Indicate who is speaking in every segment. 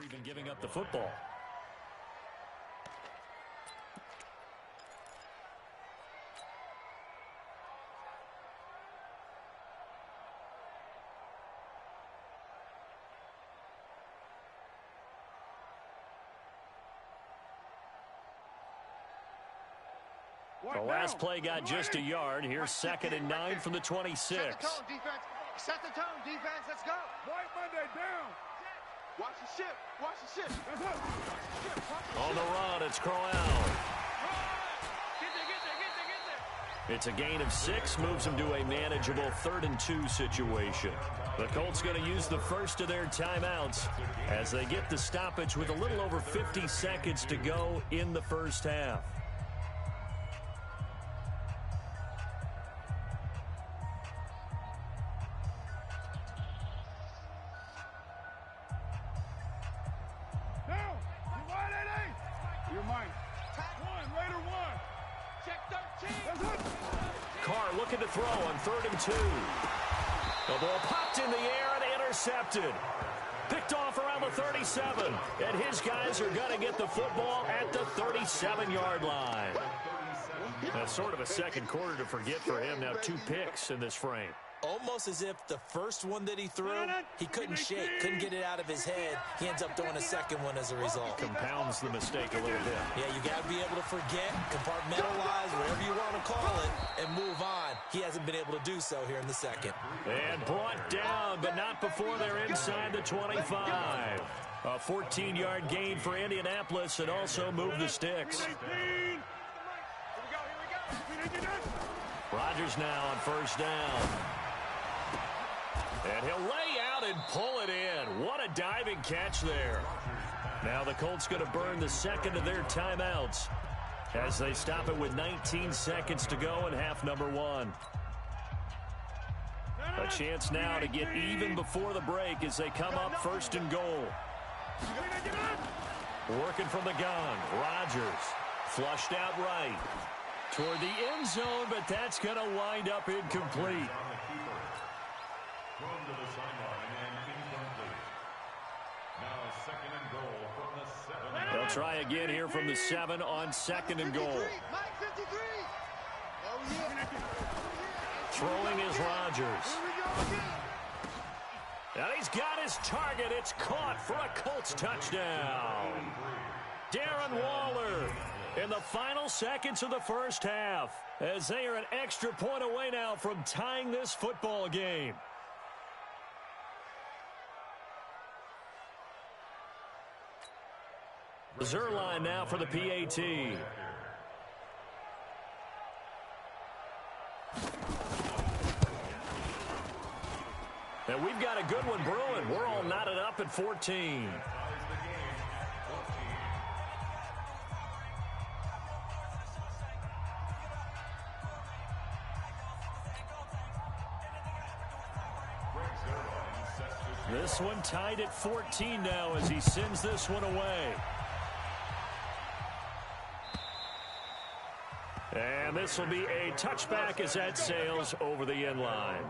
Speaker 1: even giving up the football. The last play got just a yard. Here's 2nd and 9 from the 26.
Speaker 2: Set the tone, defense. Set the tone, defense. Let's go.
Speaker 3: White Monday down.
Speaker 2: Watch the ship. Watch the ship.
Speaker 1: On the run, it's Crowell.
Speaker 2: Get there.
Speaker 1: It's a gain of 6, moves them to a manageable 3rd and 2 situation. The Colts going to use the first of their timeouts as they get the stoppage with a little over 50 seconds to go in the first half. Carr looking to throw on 3rd and 2. The ball popped in the air and intercepted. Picked off around the 37. And his guys are going to get the football at the 37-yard line. That's sort of a second quarter to forget for him. Now 2 picks in this frame.
Speaker 4: Almost as if the first one that he threw, he couldn't shake, couldn't get it out of his head. He ends up throwing a second one as a result.
Speaker 1: Compounds the mistake a little bit.
Speaker 4: Yeah, you got to be able to forget, compartmentalize, whatever you want to call it, and move on. He hasn't been able to do so here in the second.
Speaker 1: And brought down, but not before they're inside the 25. A 14-yard gain for Indianapolis and also move the sticks. Rodgers now on 1st down. And he'll lay out and pull it in. What a diving catch there. Now the Colts going to burn the second of their timeouts as they stop it with 19 seconds to go in half number 1. A chance now to get even before the break as they come up 1st and goal. Working from the gun. Rodgers flushed out right toward the end zone, but that's going to wind up incomplete. They'll try again here from the 7 on 2nd and goal. Throwing is Rodgers. And he's got his target. It's caught for a Colts touchdown. Darren Waller in the final seconds of the first half as they are an extra point away now from tying this football game. Zerline now for the PAT. And we've got a good one brewing. We're all knotted up at 14. This one tied at 14 now as he sends this one away. And this will be a touchback as that sails over the end line.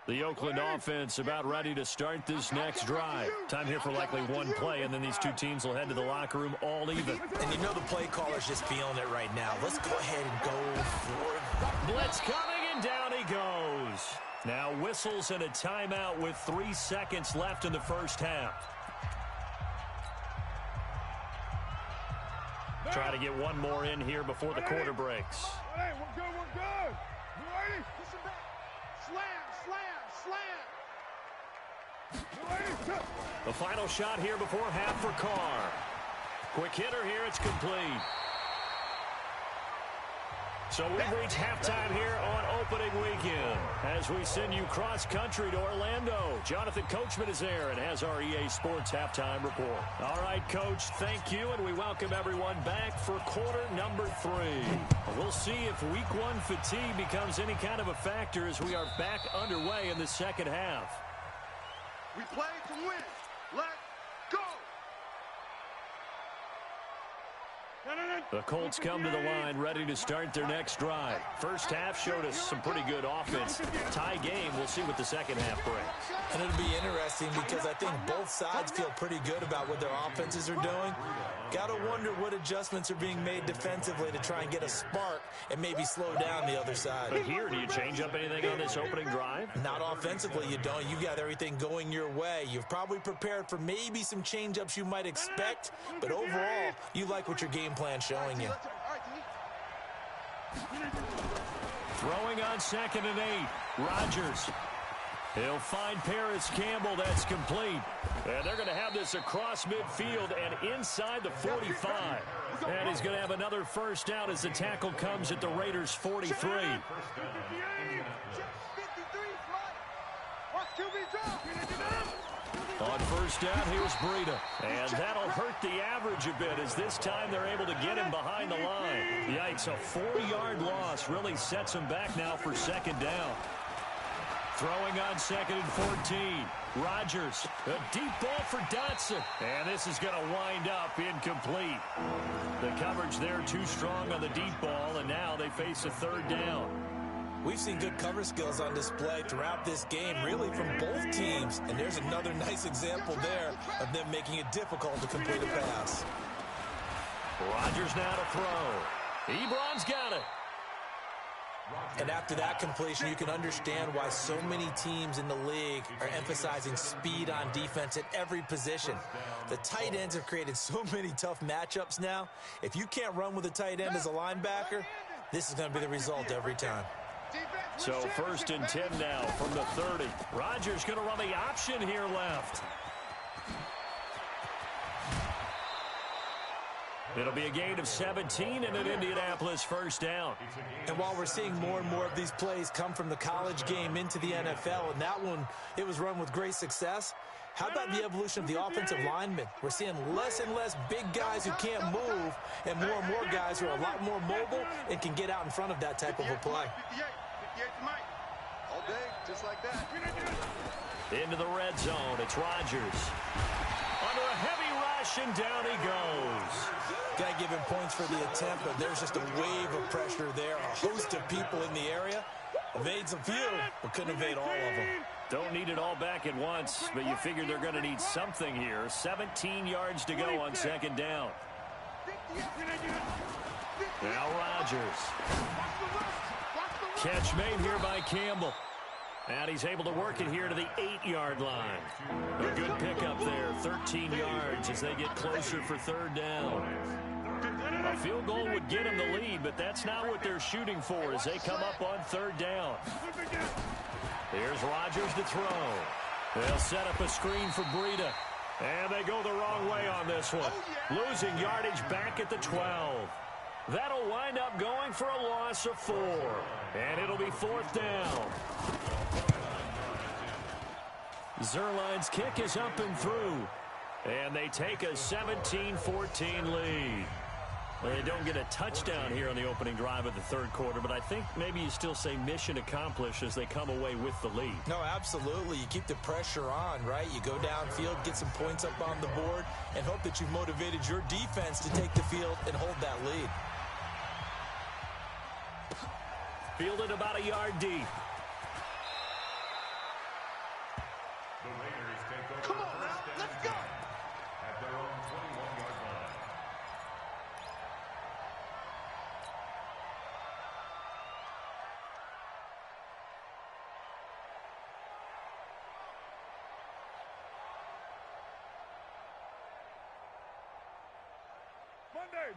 Speaker 1: The Oakland offense about ready to start this next drive. Time here for likely one play, and then these two teams will head to the locker room all even.
Speaker 4: And you know the play caller's just feeling it right now. Let's go ahead and go for it.
Speaker 1: Blitz coming, and down he goes. Now whistles and a timeout with 3 seconds left in the first half. Try to get one more in here before the quarter breaks.
Speaker 3: Hey, we're good, we're good. You ready?
Speaker 2: Listen back. Slam, slam, slam.
Speaker 3: You ready?
Speaker 1: The final shot here before half for Carr. Quick hitter here, it's complete. So we've reached halftime here on opening weekend as we send you cross-country to Orlando. Jonathan Coachman is there and has our EA Sports halftime report. All right, Coach, thank you, and we welcome everyone back for quarter number 3. We'll see if week 1 fatigue becomes any kind of a factor as we are back underway in the second half.
Speaker 2: We play to win. Let's go.
Speaker 1: The Colts come to the line ready to start their next drive. First half showed us some pretty good offense. Tie game, we'll see what the second half brings.
Speaker 4: And it'll be interesting because I think both sides feel pretty good about what their offenses are doing. Got to wonder what adjustments are being made defensively to try and get a spark and maybe slow down the other side.
Speaker 1: But here, do you change up anything on this opening drive?
Speaker 4: Not offensively, you don't. You got everything going your way. You've probably prepared for maybe some change-ups you might expect, but overall, you like what your game plan's showing you.
Speaker 1: Throwing on 2nd and 8. Rodgers. He'll find Paris Campbell. That's complete. And they're going to have this across midfield and inside the 45. And he's going to have another first down as the tackle comes at the Raiders' 43. On first down, here's Breida. And that'll hurt the average a bit as this time they're able to get him behind the line. Yikes, a 4-yard loss really sets him back now for second down. Throwing on 2nd and 14. Rodgers, a deep ball for Dotson. And this is going to wind up incomplete. The coverage there too strong on the deep ball, and now they face a third down.
Speaker 4: We've seen good cover skills on display throughout this game, really from both teams. And there's another nice example there of them making it difficult to complete a pass.
Speaker 1: Rodgers now to throw. Ebron's got it.
Speaker 4: And after that completion, you can understand why so many teams in the league are emphasizing speed on defense at every position. The tight ends have created so many tough matchups now. If you can't run with a tight end as a linebacker, this is going to be the result every time.
Speaker 1: So 1st and 10 now from the 30. Rodgers going to run the option here left. It'll be a gain of 17 and an Indianapolis first down.
Speaker 4: And while we're seeing more and more of these plays come from the college game into the NFL, and that one, it was run with great success, how about the evolution of the offensive linemen? We're seeing less and less big guys who can't move and more guys who are a lot more mobile and can get out in front of that type of a play.
Speaker 2: All day, just like that.
Speaker 1: Into the red zone, it's Rodgers. Under a heavy rush, and down he goes.
Speaker 4: Got to give him points for the attempt, but there's just a wave of pressure there. A host of people in the area. Evades a few, but couldn't evade all of them.
Speaker 1: Don't need it all back at once, but you figure they're going to need something here. 17 yards to go on second down. Now Rodgers. Catch made here by Campbell. And he's able to work it here to the 8-yard line. A good pickup there, 13 yards as they get closer for third down. A field goal would get them the lead, but that's not what they're shooting for as they come up on third down. Here's Rodgers to throw. They'll set up a screen for Breida. And they go the wrong way on this one. Losing yardage back at the 12. That'll wind up going for a loss of 4. And it'll be fourth down. Zerline's kick is up and through. And they take a 17-14 lead. Well, they don't get a touchdown here on the opening drive of the third quarter, but I think maybe you still say mission accomplished as they come away with the lead.
Speaker 4: No, absolutely. You keep the pressure on, right? You go downfield, get some points up on the board, and hope that you've motivated your defense to take the field and hold that lead.
Speaker 1: Fielded about a yard deep.
Speaker 2: Come on now, let's go.
Speaker 3: At their own 21-yard line.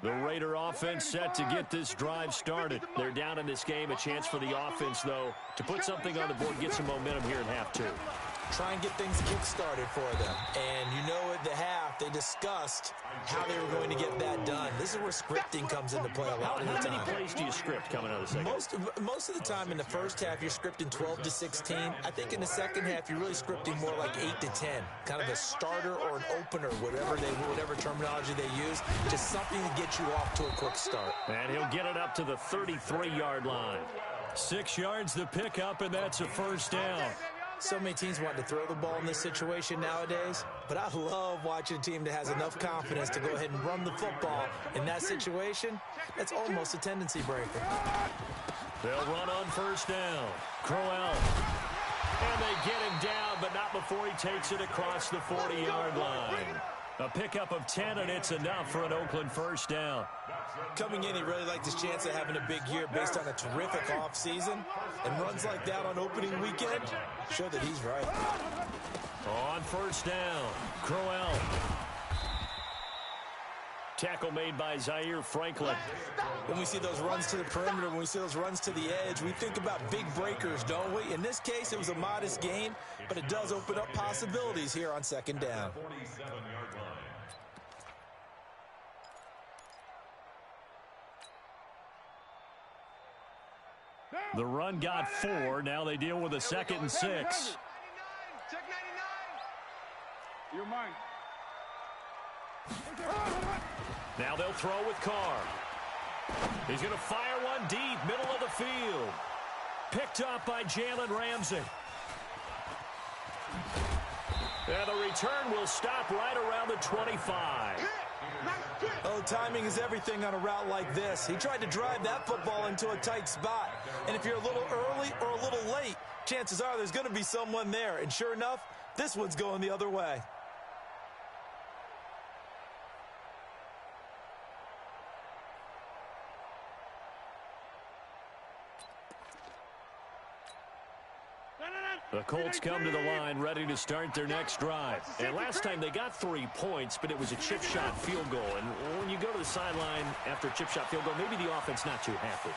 Speaker 1: The Raider offense set to get this drive started. They're down in this game. A chance for the offense, though, to put something on the board, get some momentum here in half two.
Speaker 4: try and get things kick-started for them. And you know at the half, they discussed how they were going to get that done. This is where scripting comes into play a lot of the time.
Speaker 1: How many plays do you script coming out of the second?
Speaker 4: Most of the time in the first half, you're scripting 12 to 16. I think in the second half, you're really scripting more like 8 to 10. Kind of a starter or an opener, whatever terminology they use. Just something to get you off to a quick start.
Speaker 1: And he'll get it up to the 33-yard line. 6 yards to pick up, and that's a first down.
Speaker 4: So many teams want to throw the ball in this situation nowadays, but I love watching a team that has enough confidence to go ahead and run the football. In that situation, that's almost a tendency breaker.
Speaker 1: They'll run on first down. Crowell. And they get him down, but not before he takes it across the 40-yard line. A pickup of 10, and it's enough for an Oakland first down.
Speaker 4: Coming in, he really liked his chance of having a big year based on a terrific offseason. And runs like that on opening weekend show that he's right.
Speaker 1: On first down, Crowell. Tackle made by Zaire Franklin.
Speaker 4: When we see those runs to the perimeter, when we see those runs to the edge, we think about big breakers, don't we? In this case, it was a modest gain, but it does open up possibilities here on second down.
Speaker 3: 47-yard line.
Speaker 1: The run got 4. Now they deal with a 2nd and 6.
Speaker 2: 99. Check 99. You're mine.
Speaker 1: Now they'll throw with Carr. He's going to fire one deep, middle of the field. Picked up by Jalen Ramsey. And the return will stop right around the 25.
Speaker 4: Oh, timing is everything on a route like this. He tried to drive that football into a tight spot. And if you're a little early or a little late, chances are there's going to be someone there. And sure enough, this one's going the other way.
Speaker 1: The Colts come to the line ready to start their next drive. And last time they got 3 points, but it was a chip shot field goal. And when you go to the sideline after a chip shot field goal, maybe the offense not too happy.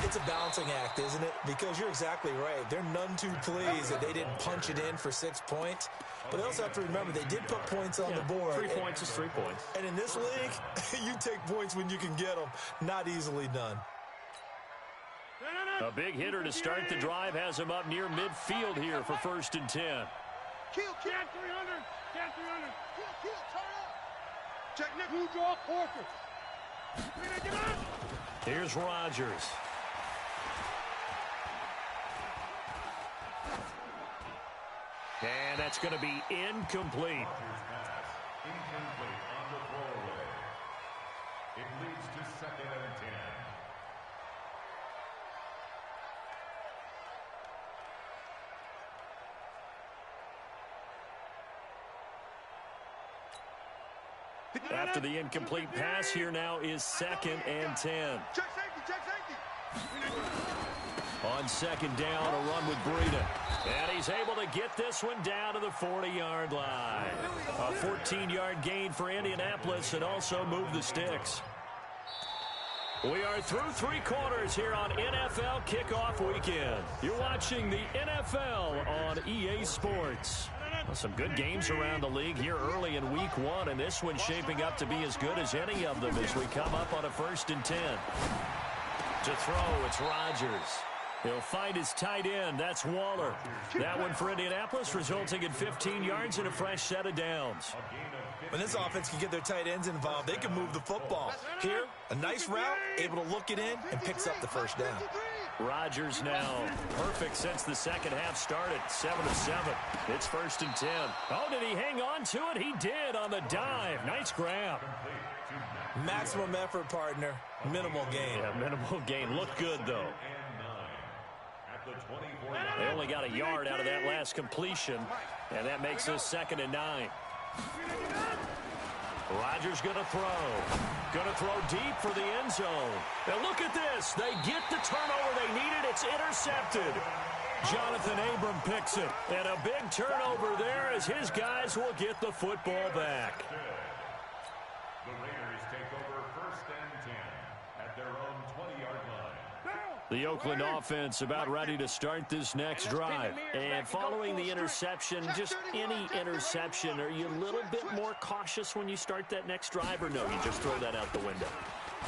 Speaker 4: It's a balancing act, isn't it? Because you're exactly right. They're none too pleased that they didn't punch it in for 6 points. But they also have to remember they did put points on the board.
Speaker 1: 3 points is 3 points.
Speaker 4: And in this league, you take points when you can get them. Not easily done.
Speaker 1: A big hitter to start the drive has him up near midfield here for 1st and 10.
Speaker 2: Kill, 300. Cat 300. Kill, turn up. Check Nick. You draw quarter.
Speaker 1: Here's Rodgers. And that's going to be incomplete.
Speaker 3: Incomplete on the throwaway. It leads to 2nd and 10.
Speaker 1: After the incomplete pass, here now is 2nd and 10.
Speaker 2: Check safety.
Speaker 1: On 2nd down, a run with Breida. And he's able to get this one down to the 40-yard line. A 14-yard gain for Indianapolis and also move the sticks. We are through 3 quarters here on NFL Kickoff Weekend. You're watching the NFL on EA Sports. Well, some good games around the league here early in Week 1, and this one's shaping up to be as good as any of them as we come up on a 1st and 10. To throw, it's Rodgers. He'll find his tight end. That's Waller. That one for Indianapolis, resulting in 15 yards and a fresh set of downs.
Speaker 4: When this offense can get their tight ends involved, they can move the football. Here, a nice route, able to look it in, and picks up the 1st down.
Speaker 1: Rodgers now perfect since the second half started. 7 of 7. It's 1st and 10. Oh, did he hang on to it? He did on the dive. Nice grab.
Speaker 4: Maximum effort, partner. Minimal gain.
Speaker 1: Yeah, minimal gain. Looked good, though. They only got a yard out of that last completion, and that makes us 2nd and 9. Rodgers going to throw. Going to throw deep for the end zone. And look at this. They get the turnover they needed. It's intercepted. Jonathan Abram picks it. And a big turnover there as his guys will get the football back.
Speaker 3: The Raiders take over 1st and 10 at their own 20-yard line.
Speaker 1: The Oakland offense about ready to start this next drive. And following the interception, just any interception, are you a little bit more cautious when you start that next drive, or no, you just throw that out the window?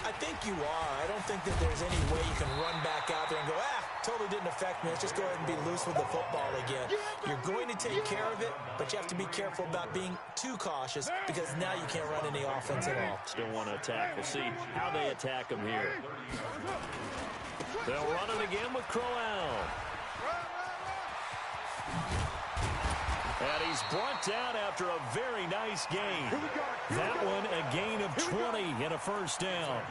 Speaker 4: I think you are. I don't think that there's any way you can run back out there and go, totally didn't affect me. Let's just go ahead and be loose with the football again. You're going to take care of it, but you have to be careful about being too cautious because now you can't run any offense at all.
Speaker 1: Still want to attack. We'll see how they attack them here. They'll run it again with Crowell. And he's brought down after a very nice gain. That one a gain of 20 and a first down.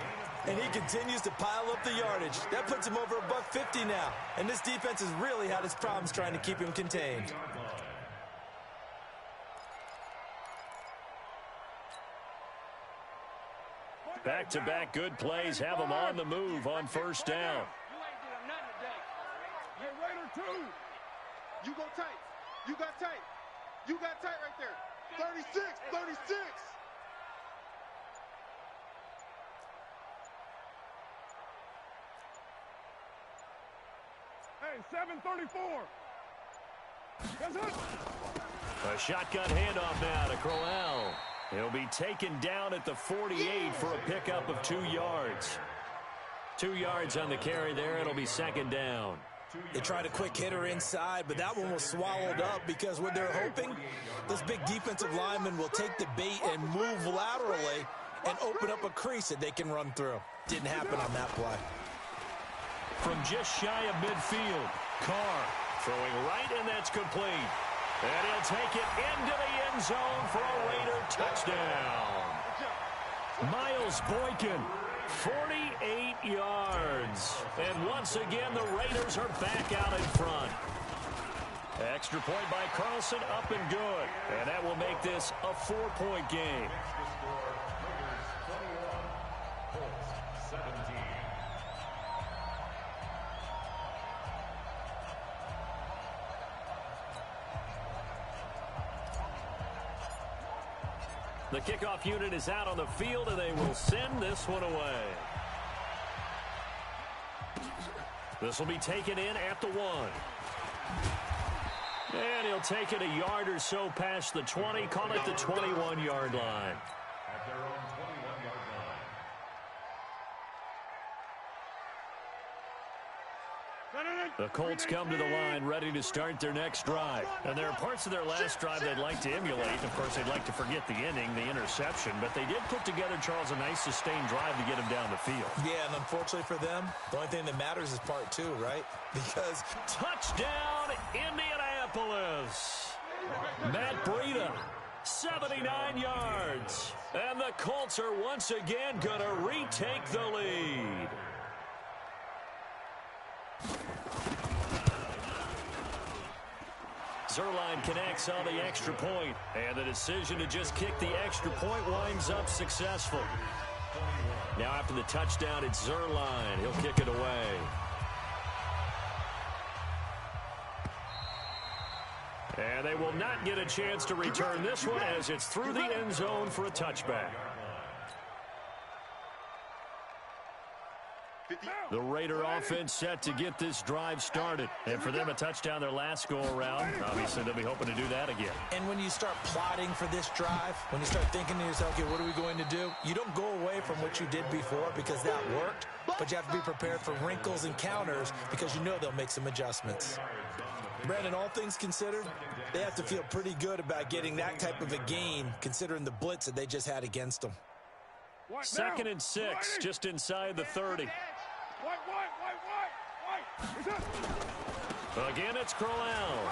Speaker 4: And he continues to pile up the yardage. That puts him over $150 now. And this defense has really had its problems trying to keep him contained.
Speaker 1: Back-to-back good plays have them on the move on first down.
Speaker 2: Hey, Raider 2. You go tight. You got tight. You got tight right there. 36, 36. Hey, 734. That's it.
Speaker 1: A shotgun handoff now to Crowell. He'll be taken down at the 48 for a pickup of 2 yards. 2 yards on the carry there. It'll be second down.
Speaker 4: They tried a quick hitter inside, but that one was swallowed up because what they're hoping, this big defensive lineman will take the bait and move laterally and open up a crease that they can run through. Didn't happen on that play.
Speaker 1: From just shy of midfield, Carr throwing right, and that's complete. And he'll take it into the end zone for a Raider touchdown. Miles Boykin, 48 yards. And once again, the Raiders are back out in front. Extra point by Carlson, up and good. And that will make this a 4-point game. The kickoff unit is out on the field, and they will send this one away. This will be taken in at the 1. And he'll take it a yard or so past the 20, call it the 21-yard line.
Speaker 3: At their own 21-yard line.
Speaker 1: The Colts come to the line ready to start their next drive. And there are parts of their last drive they'd like to emulate. Of course, they'd like to forget the ending, the interception. But they did put together, Charles, a nice sustained drive to get him down the field.
Speaker 4: Yeah, and unfortunately for them, the only thing that matters is part 2, right? Because
Speaker 1: touchdown, Indianapolis. Matt Breida, 79 yards. And the Colts are once again going to retake the lead. Zerline connects on the extra point, and the decision to just kick the extra point winds up successful. Now after the touchdown, it's Zerline. He'll kick it away. And they will not get a chance to return this one as it's through the end zone for a touchback. The Raider offense set to get this drive started. And for them, a touchdown their last go-around. Obviously, they'll be hoping to do that again.
Speaker 4: And when you start plotting for this drive, when you start thinking to yourself, okay, what are we going to do? You don't go away from what you did before because that worked, but you have to be prepared for wrinkles and counters because you know they'll make some adjustments. Brandon, all things considered, they have to feel pretty good about getting that type of a gain considering the blitz that they just had against them.
Speaker 1: 2nd and 6, just inside the 30. Again, it's Crowell.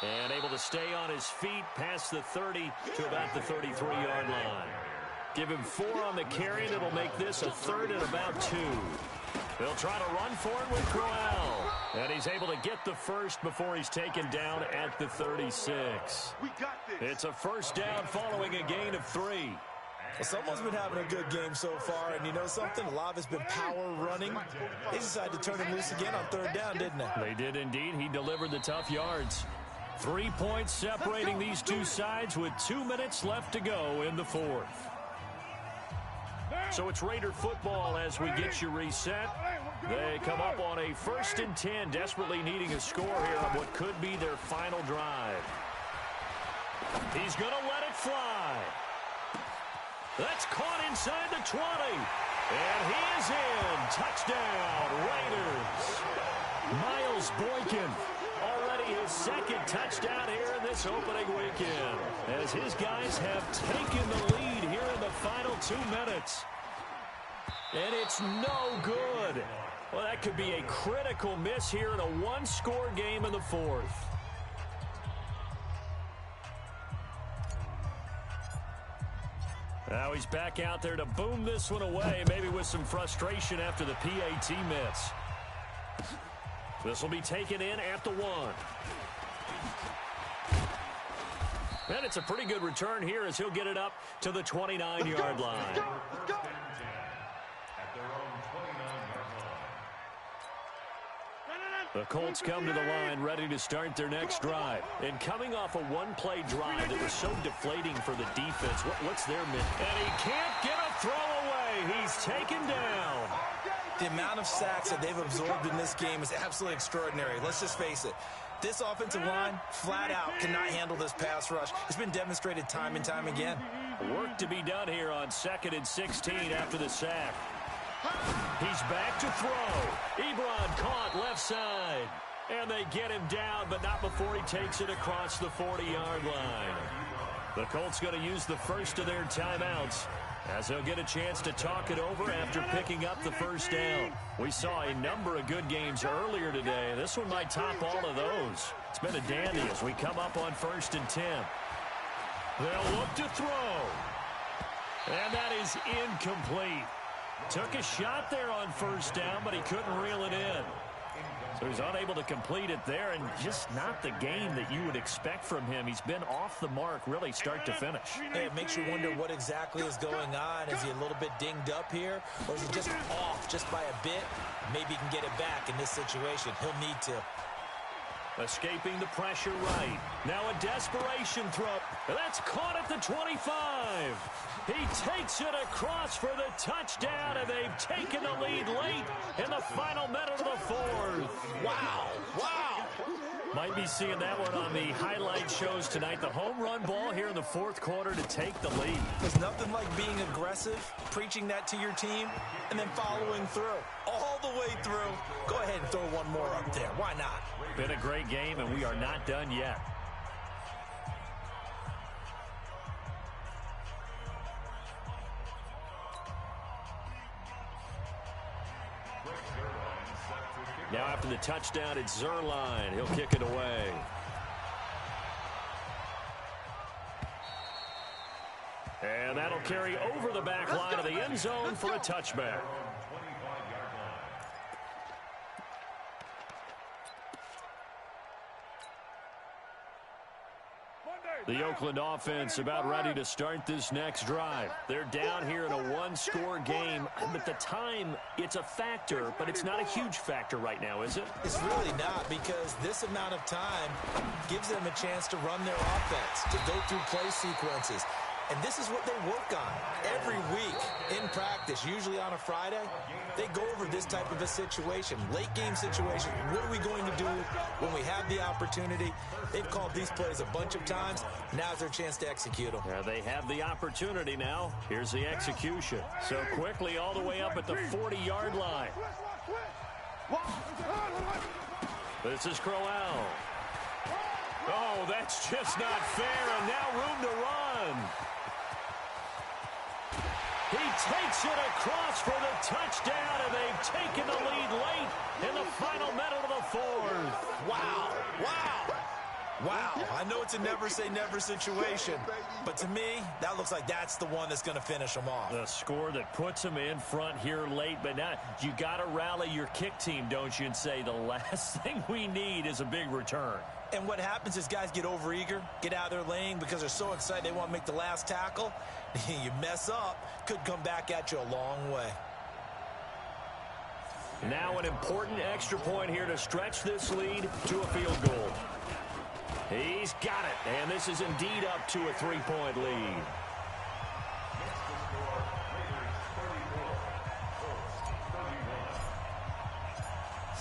Speaker 1: And able to stay on his feet past the 30 to about the 33-yard line. Give him 4 on the carry, and it'll make this a 3rd and about 2. They'll try to run for it with Crowell. And he's able to get the first before he's taken down at the 36. It's a first down following a gain of 3.
Speaker 4: Well, someone's been having a good game so far, and you know something? A lot of it's been power running. They decided to turn him loose again on 3rd down, didn't they?
Speaker 1: They did indeed. He delivered the tough yards. 3 points separating these two sides with 2 minutes left to go in the 4th. So it's Raider football as we get you reset. They come up on a 1st and 10, desperately needing a score here on what could be their final drive. He's going to let it fly. That's caught inside the 20. And he is in. Touchdown, Raiders. Miles Boykin, already his 2nd touchdown here in this opening weekend, as his guys have taken the lead here in the final 2 minutes. And it's no good. Well, that could be a critical miss here in a 1-score game in the 4th. Now he's back out there to boom this one away, maybe with some frustration after the PAT miss. This will be taken in at the 1. And it's a pretty good return here as he'll get it up to the 29-yard line. The Colts come to the line ready to start their next drive. And coming off a 1-play drive that was so deflating for the defense, what's their mission? And he can't get a throw away. He's taken down.
Speaker 4: The amount of sacks that they've absorbed in this game is absolutely extraordinary. Let's just face it. This offensive line, flat out, cannot handle this pass rush. It's been demonstrated time and time again.
Speaker 1: Work to be done here on 2nd and 16 after the sack. He's back to throw. Ebron caught left side. And they get him down, but not before he takes it across the 40-yard line. The Colts going to use the first of their timeouts, as they'll get a chance to talk it over after picking up the first down. We saw a number of good games earlier today. This one might top all of those. It's been a dandy as we come up on 1st and 10. They'll look to throw. And that is incomplete. Took a shot there on 1st down, but he couldn't reel it in. So he's unable to complete it there, and just not the game that you would expect from him. He's been off the mark really start to finish.
Speaker 4: Hey, it makes you wonder what exactly is going on. Is he a little bit dinged up here, or is he just off just by a bit? Maybe he can get it back in this situation. He'll need to.
Speaker 1: Escaping the pressure right. Now a desperation throw. That's caught at the 25. He takes it across for the touchdown, and they've taken the lead late in the final minute of the 4th.
Speaker 4: Wow. Wow.
Speaker 1: Might be seeing that one on the highlight shows tonight. The home run ball here in the 4th quarter to take the lead.
Speaker 4: There's nothing like being aggressive, preaching that to your team, and then following through. All the way through. Go ahead and throw one more up there. Why not?
Speaker 1: Been a great game, and we are not done yet. Now after the touchdown, it's Zerline. He'll kick it away. And that'll carry over the back line of the end zone for a touchback. The Oakland offense about ready to start this next drive. They're down here in a 1-score game, but the time, it's a factor, but it's not a huge factor right now, is it?
Speaker 4: It's really not, because this amount of time gives them a chance to run their offense, to go through play sequences. And this is what they work on every week in practice, usually on a Friday. They go over this type of a situation, late game situation. What are we going to do when we have the opportunity? They've called these plays a bunch of times. Now's their chance to execute them.
Speaker 1: Yeah, they have the opportunity now. Here's the execution. So quickly all the way up at the 40-yard line. This is Crowell. Oh, that's just not fair, and now room to run. He takes it across for the touchdown, and they've taken the lead late in the final minute of the 4th.
Speaker 4: Wow. Wow. Wow. I know it's a never-say-never situation, but to me, that looks like that's the one that's going to finish them off.
Speaker 1: The score that puts them in front here late, but now you got to rally your kick team, don't you, and say the last thing we need is a big return.
Speaker 4: And what happens is guys get overeager, get out of their lane because they're so excited they want to make the last tackle. You mess up, could come back at you a long way.
Speaker 1: Now an important extra point here to stretch this lead to a field goal. He's got it, and this is indeed up to a 3-point lead.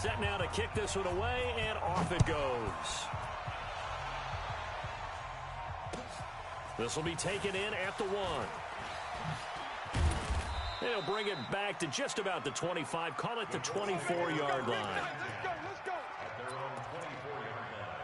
Speaker 1: Set now to kick this one away, and off it goes. This will be taken in at the 1. They'll bring it back to just about the 25. Call it the 24-yard line.
Speaker 2: Let's go.
Speaker 3: At their own 24-yard line.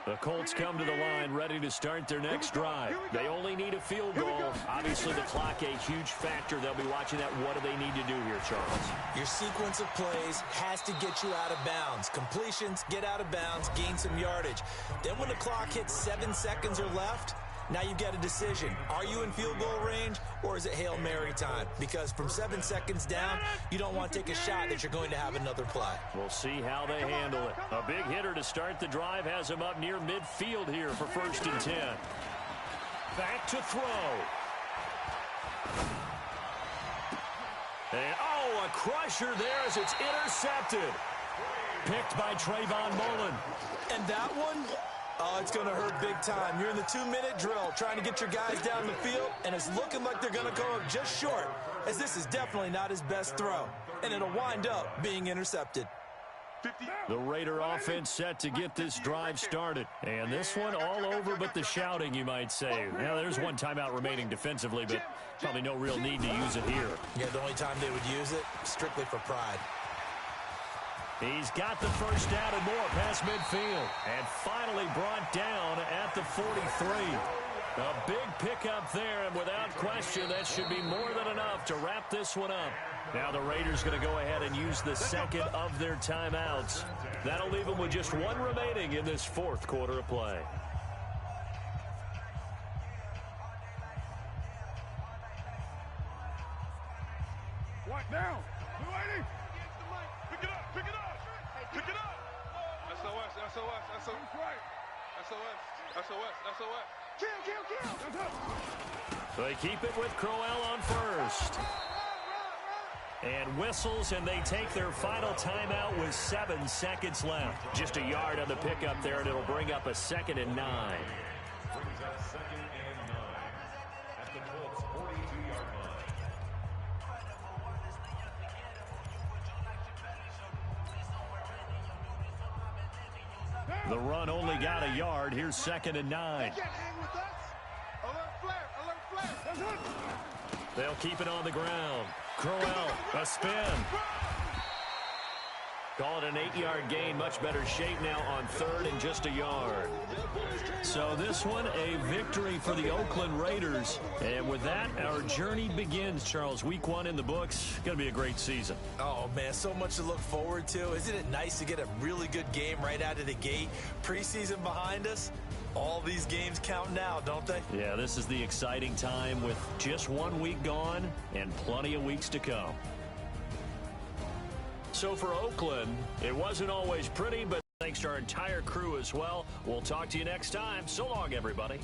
Speaker 1: The Colts come to the line ready to start their next drive. They only need a field goal. Obviously, the clock a huge factor. They'll be watching that. What do they need to do here, Charles?
Speaker 4: Your sequence of plays has to get you out of bounds. Completions, get out of bounds, gain some yardage. Then when the clock hits 7 seconds or left, now you've got a decision. Are you in field goal range, or is it Hail Mary time? Because from 7 seconds down, you don't want to take a shot that you're going to have another play.
Speaker 1: We'll see how they handle it. A big hitter to start the drive has him up near midfield here for 1st and 10. Back to throw. And, oh, a crusher there as it's intercepted. Picked by Trayvon Mullen.
Speaker 4: And that one? Oh, it's going to hurt big time. You're in the 2-minute drill trying to get your guys down the field, and it's looking like they're going to come up just short, as this is definitely not his best throw, and it'll wind up being intercepted.
Speaker 1: The Raider offense set to get this drive started. And this one all over but the shouting, you might say. Now, there's one timeout remaining defensively, but probably no real need to use it here.
Speaker 4: Yeah, the only time they would use it, strictly for pride.
Speaker 1: He's got the first down and more past midfield. And finally brought down at the 43. A big pickup there, and without question, that should be more than enough to wrap this one up. Now the Raiders going to go ahead and use the second of their timeouts. That'll leave them with just one remaining in this 4th quarter of play.
Speaker 2: What now? 280. Pick it up. Pick it up. Pick it up. SOS. SOS. SOS. SOS. SOS. SOS. Kill.
Speaker 1: They keep it with Crowell on first. And whistles, and they take their final timeout with 7 seconds left. Just a yard on the pickup there, and it'll bring up a 2nd and 9.
Speaker 3: Brings up 2nd and 9 at the Colts' 42-yard line.
Speaker 1: The run only got a yard. Here's 2nd and 9. They'll keep it on the ground. Crowell, a spin. Call it an 8-yard gain. Much better shape now on 3rd and just a yard. So this one, a victory for the Oakland Raiders. And with that, our journey begins, Charles. Week 1 in the books. Going to be a great season.
Speaker 4: Oh, man, so much to look forward to. Isn't it nice to get a really good game right out of the gate? Preseason behind us. All these games count now, don't they?
Speaker 1: Yeah, this is the exciting time with just 1 week gone and plenty of weeks to come. So for Oakland, it wasn't always pretty, but thanks to our entire crew as well. We'll talk to you next time. So long, everybody.